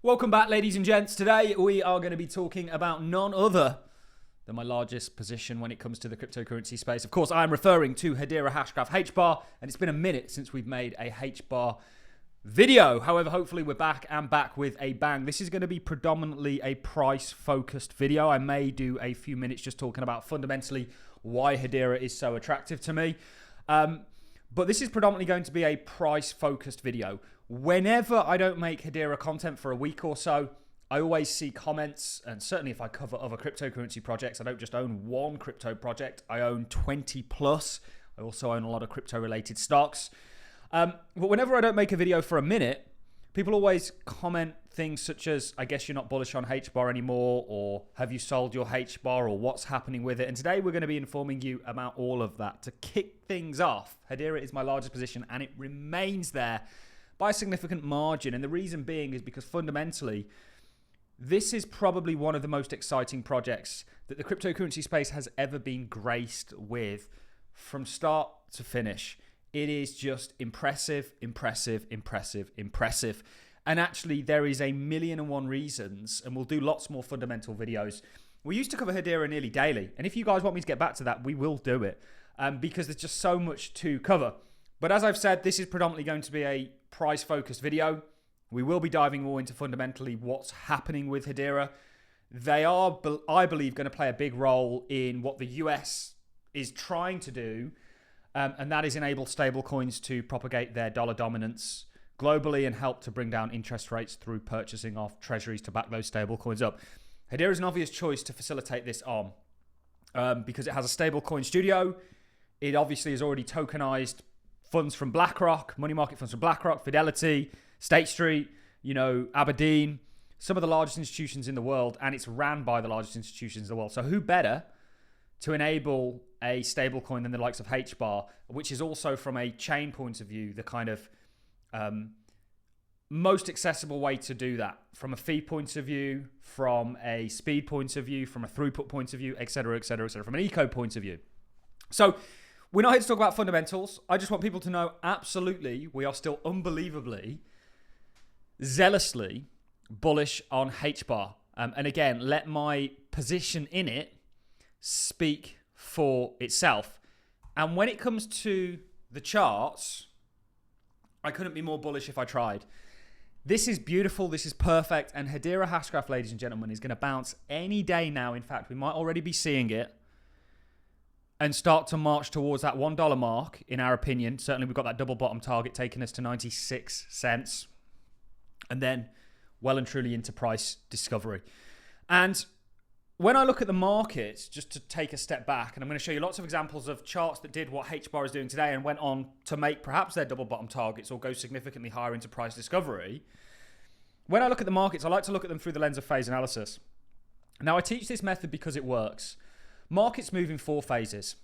Welcome back, ladies and gents. Today we are going to be talking about none other than my largest position when it comes to the cryptocurrency space. Of course, I'm referring to Hedera Hashgraph HBAR, and it's been a minute since we've made a HBAR video. However, hopefully we're back and back with a bang. This is going to be predominantly a price-focused video. I may do a few minutes just talking about fundamentally why Hedera is so attractive to me. But this is predominantly going to be a price-focused video. Whenever I don't make Hedera content for a week or so, I always see comments, and certainly if I cover other cryptocurrency projects, I don't just own one crypto project, I own 20 plus. I also own a lot of crypto-related stocks. But whenever I don't make a video for a minute, people always comment things such as, I guess you're not bullish on HBAR anymore, or have you sold your HBAR, or what's happening with it? And today we're going to be informing you about all of that. To kick things off, Hedera is my largest position, and it remains there by a significant margin. And the reason being is because fundamentally, this is probably one of the most exciting projects that the cryptocurrency space has ever been graced with from start to finish. It is just impressive, impressive, impressive, impressive. And actually, there is 1,000,001 reasons, and we'll do lots more fundamental videos. We used to cover Hedera nearly daily, and if you guys want me to get back to that, we will do it, because there's just so much to cover. But as I've said, this is predominantly going to be a price-focused video. We will be diving more into fundamentally what's happening with Hedera. They are, I believe, going to play a big role in what the US is trying to do, and that is enable stablecoins to propagate their dollar dominance globally and help to bring down interest rates through purchasing of treasuries to back those stablecoins up. Hedera is an obvious choice to facilitate this on, because it has a stablecoin studio. It obviously has already tokenized funds from BlackRock, money market funds from BlackRock, Fidelity, State Street, Aberdeen, some of the largest institutions in the world, and it's ran by the largest institutions in the world. So who better to enable a stablecoin than the likes of HBAR, which is also from a chain point of view, the kind of most accessible way to do that from a fee point of view, from a speed point of view, from a throughput point of view, et cetera, from an eco point of view. So we're not here to talk about fundamentals. I just want people to know, absolutely, we are still unbelievably, zealously bullish on HBAR. And again, let my position in it speak for itself. And when it comes to the charts, I couldn't be more bullish if I tried. This is beautiful. This is perfect. And Hedera Hashgraph, ladies and gentlemen, is going to bounce any day now. In fact, we might already be seeing it and start to march towards that $1 mark, in our opinion. Certainly, we've got that double bottom target taking us to 96 cents. And then well and truly into price discovery. And when I look at the market, just to take a step back, and I'm going to show you lots of examples of charts that did what HBAR is doing today and went on to make perhaps their double bottom targets or go significantly higher into price discovery. When I look at the markets, I like to look at them through the lens of phase analysis. Now, I teach this method because it works. Markets move in 4 phases.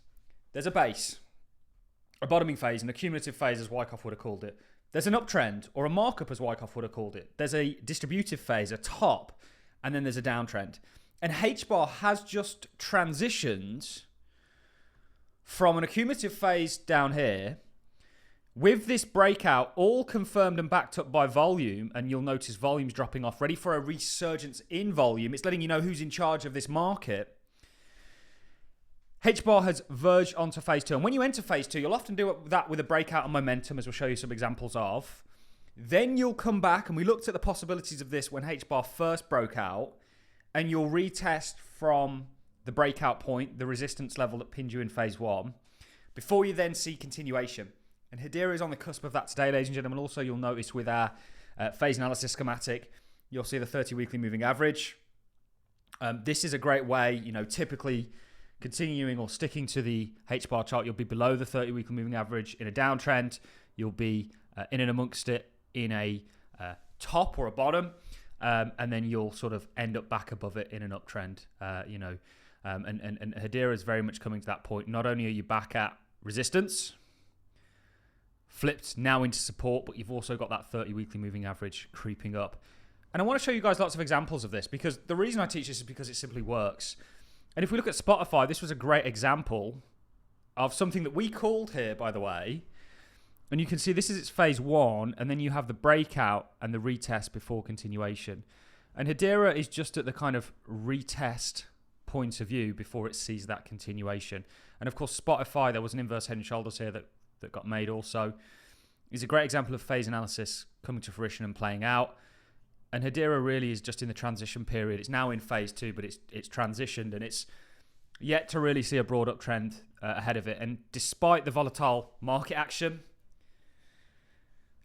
There's a base, a bottoming phase, and a cumulative phase, as Wyckoff would have called it. There's an uptrend, or a markup, as Wyckoff would have called it. There's a distributive phase, a top, and then there's a downtrend. And HBAR has just transitioned from an accumulative phase down here with this breakout all confirmed and backed up by volume. And you'll notice volume's dropping off, ready for a resurgence in volume. It's letting you know who's in charge of this market. HBAR has verged onto phase 2. And when you enter phase 2, you'll often do that with a breakout and momentum, as we'll show you some examples of. Then you'll come back, and we looked at the possibilities of this when HBAR first broke out, and you'll retest from the breakout point, the resistance level that pinned you in phase 1, before you then see continuation. And Hedera is on the cusp of that today, ladies and gentlemen. Also, you'll notice with our phase analysis schematic, you'll see the 30 weekly moving average. This is a great way, typically continuing or sticking to the HBAR chart, you'll be below the 30 weekly moving average in a downtrend. You'll be in and amongst it in a top or a bottom. And then you'll sort of end up back above it in an uptrend, and Hedera is very much coming to that point. Not only are you back at resistance, flipped now into support, but you've also got that 30 weekly moving average creeping up. And I want to show you guys lots of examples of this, because the reason I teach this is because it simply works. And if we look at Spotify, this was a great example of something that we called here, by the way, And you can see this is its phase one, and then you have the breakout and the retest before continuation. And Hedera is just at the kind of retest point of view before it sees that continuation. And of course, Spotify, there was an inverse head and shoulders here that got made also. Is a great example of phase analysis coming to fruition and playing out. And Hedera really is just in the transition period. It's now in phase two, but it's transitioned, and it's yet to really see a broad uptrend ahead of it. And despite the volatile market action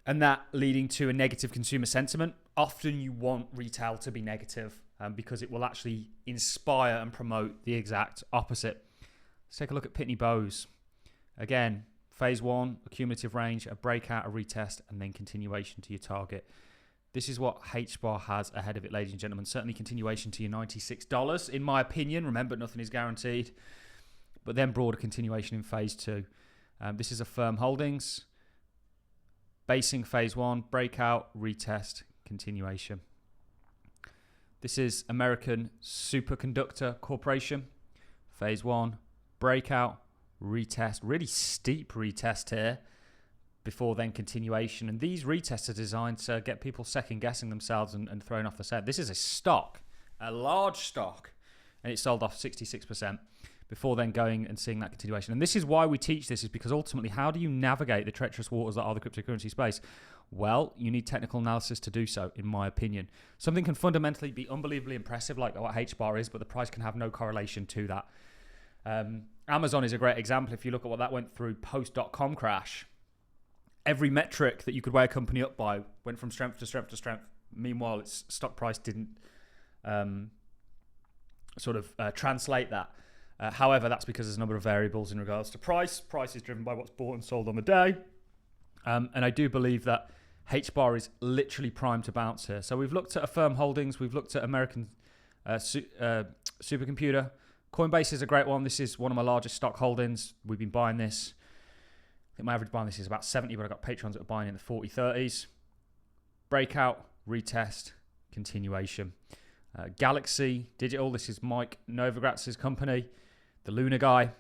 and that leading to a negative consumer sentiment, often you want retail to be negative because it will actually inspire and promote the exact opposite. Let's take a look at Pitney Bowes. Again, phase one, a cumulative range, a breakout, a retest, and then continuation to your target. This is what HBAR has ahead of it, ladies and gentlemen. Certainly continuation to your $96, in my opinion. Remember, nothing is guaranteed. But then broader continuation in phase two. This is a firm holdings. Basing phase one, breakout, retest, continuation. This is American Superconductor Corporation. Phase one, breakout, retest. Really steep retest here before then continuation. And these retests are designed to get people second guessing themselves and throwing off the set. This is a stock, a large stock, and it sold off 66% before then going and seeing that continuation. And this is why we teach this, is because ultimately, how do you navigate the treacherous waters that are the cryptocurrency space? Well, you need technical analysis to do so, in my opinion. Something can fundamentally be unbelievably impressive, like what HBAR is, but the price can have no correlation to that. Amazon is a great example. If you look at what that went through post.com crash, every metric that you could weigh a company up by went from strength to strength to strength. Meanwhile, its stock price didn't translate that. However, that's because there's a number of variables in regards to price. Price is driven by what's bought and sold on the day. And I do believe that HBAR is literally primed to bounce here. So we've looked at Affirm Holdings. We've looked at American Supercomputer. Coinbase is a great one. This is one of my largest stock holdings. We've been buying this. I think my average buying this is about 70, but I've got patrons that are buying in the 40, 30s. Breakout, retest, continuation. Galaxy Digital. This is Mike Novogratz's company. The Luna guy.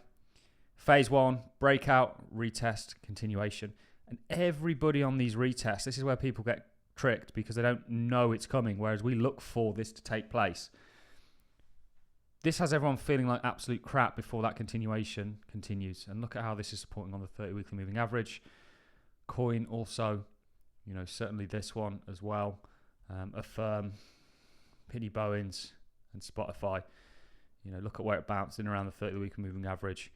Phase one, breakout, retest, continuation. And everybody on these retests, this is where people get tricked because they don't know it's coming, whereas we look for this to take place. This has everyone feeling like absolute crap before that continuation continues. And look at how this is supporting on the 30 weekly moving average. Coin also, certainly this one as well. Affirm, Pitney Bowes, and Spotify. Look at where it bounced in around the 30 weekly moving average.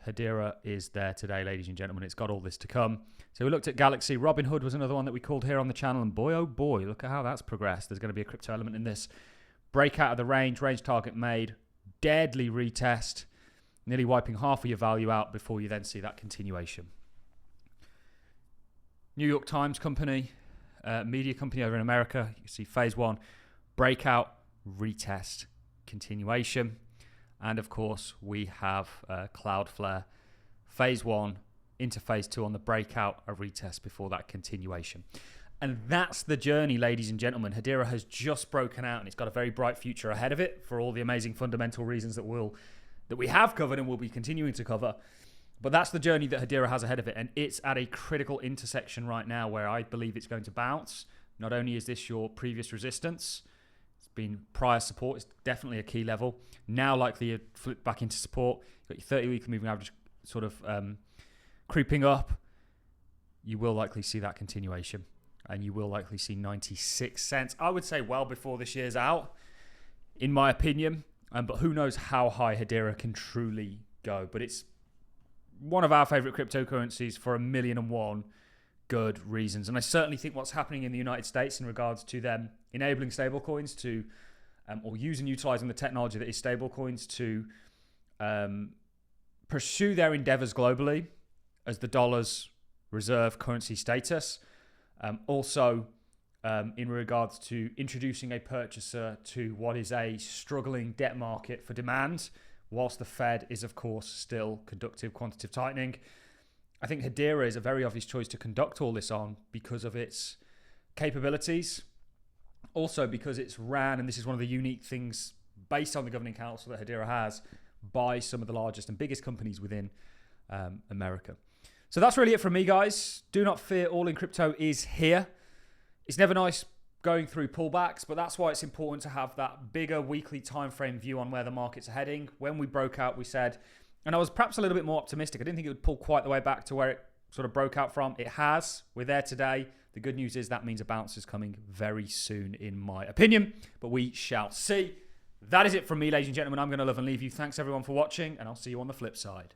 Hedera is there today, ladies and gentlemen. It's got all this to come. So we looked at Galaxy. Robinhood was another one that we called here on the channel. And boy, oh boy, look at how that's progressed. There's going to be a crypto element in this. Breakout of the range target made. Deadly retest. Nearly wiping half of your value out before you then see that continuation. New York Times company, media company over in America. You can see phase one, breakout, retest, continuation. And of course, we have Cloudflare, phase one into phase two on the breakout, a retest before that continuation. And that's the journey, ladies and gentlemen. Hedera has just broken out, and it's got a very bright future ahead of it for all the amazing fundamental reasons that we have covered and will be continuing to cover. But that's the journey that Hedera has ahead of it, and it's at a critical intersection right now where I believe it's going to bounce. Not only is this your previous resistance, been prior support, it's definitely a key level. Now likely to flip back into support. You've got your 30 weekly moving average sort of creeping up. You will likely see that continuation, and you will likely see 96 cents. I would say well before this year's out, in my opinion. But who knows how high Hedera can truly go. But it's one of our favorite cryptocurrencies for 1,000,001 good reasons. And I certainly think what's happening in the United States in regards to them enabling stablecoins to, or using, utilizing the technology that is stablecoins to pursue their endeavors globally as the dollar's reserve currency status. Also, in regards to introducing a purchaser to what is a struggling debt market for demand, whilst the Fed is, of course, still conductive quantitative tightening. I think Hedera is a very obvious choice to conduct all this on because of its capabilities. Also because it's ran, and this is one of the unique things based on the governing council that Hedera has, by some of the largest and biggest companies within America. So that's really it from me, guys. Do not fear, Allincrypto is here. It's never nice going through pullbacks, but that's why it's important to have that bigger weekly time frame view on where the markets are heading. When we broke out, we said, and I was perhaps a little bit more optimistic. I didn't think it would pull quite the way back to where it sort of broke out from. It has. We're there today. The good news is that means a bounce is coming very soon, in my opinion, but we shall see. That is it from me, ladies and gentlemen. I'm going to love and leave you. Thanks, everyone, for watching, and I'll see you on the flip side.